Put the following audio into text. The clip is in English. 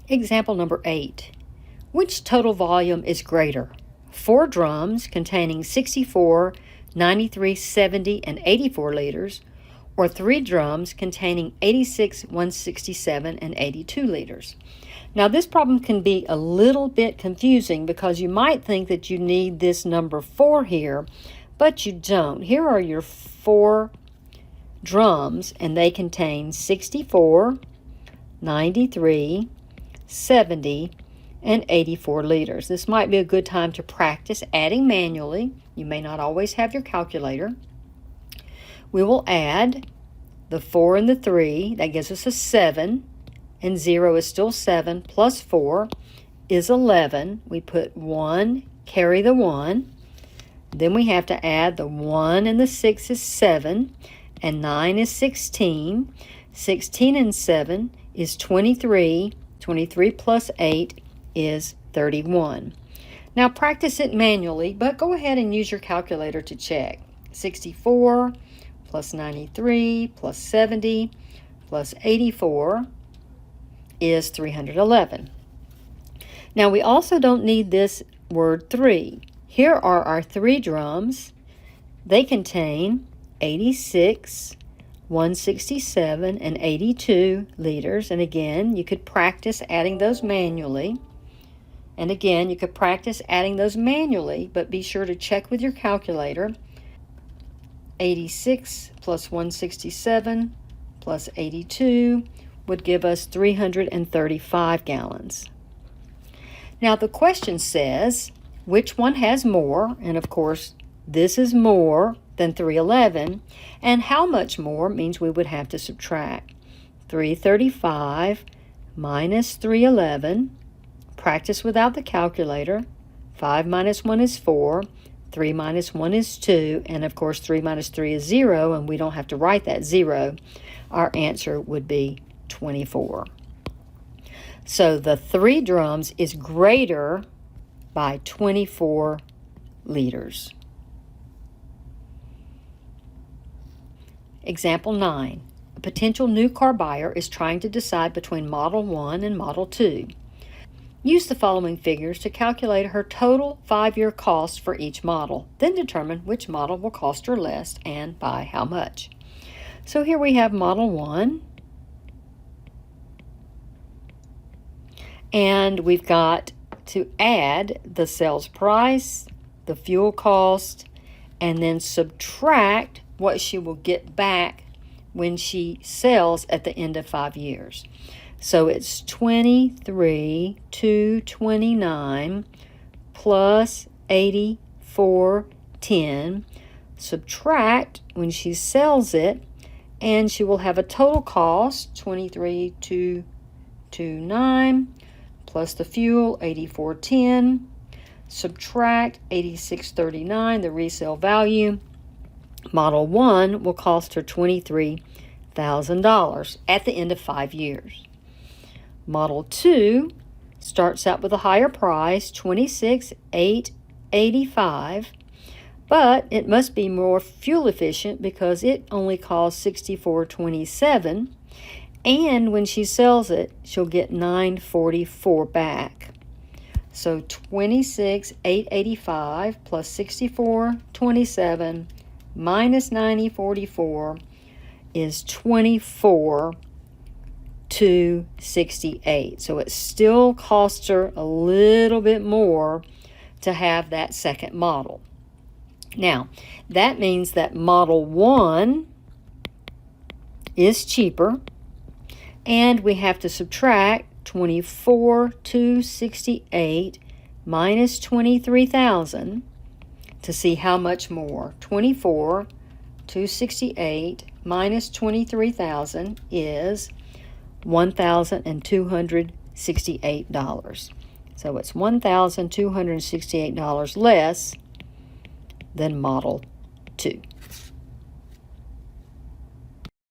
Example number 8. Which total volume is greater? 4 drums containing 64, 93, 70, and 84 liters, or 3 drums containing 86, 167, and 82 liters. Now this problem can be a little bit confusing because you might think that you need this number 4 here, but you don't. Here are your 4 drums, and they contain 64, 93, 70, and 84 liters. This might be a good time to practice adding manually. You may not always have your calculator. We will add the 4 and the 3. That gives us a 7, and 0 is still 7, plus 4 is 11. We put 1, carry the 1. Then we have to add the 1 and the 6 is 7, and 9 is 16. 16 and 7 is 23. 23 plus 8 is 31. Now practice it manually, but go ahead and use your calculator to check. 64 plus 93 plus 70 plus 84 is 311. Now we also don't need this word 3. Here are our 3 drums. They contain 86, 167, and 82 liters. And again, you could practice adding those manually. And again, you could practice adding those manually, but be sure to check with your calculator. 86 plus 167 plus 82 would give us 335 gallons. Now the question says, which one has more? And of course, this is more than 311. And how much more means we would have to subtract. 335 minus 311. Practice without the calculator. 5 minus 1 is 4. 3 minus 1 is 2. And of course, 3 minus 3 is 0. And we don't have to write that 0. Our answer would be 24. So the 3 drums is greater by 24 liters. Example 9. A potential new car buyer is trying to decide between Model 1 and Model 2. Use the following figures to calculate her total 5-year cost for each model. Then determine which model will cost her less and by how much. So here we have Model 1. And we've got to add the sales price, the fuel cost, and then subtract what she will get back when she sells at the end of 5 years. So it's 23,229 plus 84,10. Subtract when she sells it, and she will have a total cost 23,229 plus the fuel 84,10. Subtract 86,39, the resale value. Model 1 will cost her $23,000 at the end of 5 years. Model 2 starts out with a higher price, $26,885, but it must be more fuel efficient because it only costs $64.27, and when she sells it, she'll get $944 back. So $26,885 plus $64.27 minus $90.44 is $24,268. So it still costs her a little bit more to have that second model. Now, that means that Model 1 is cheaper, and we have to subtract 24,268 minus 23,000 to see how much more. 24,268 minus 23,000 is $1,268. So it's $1,268 less than Model 2.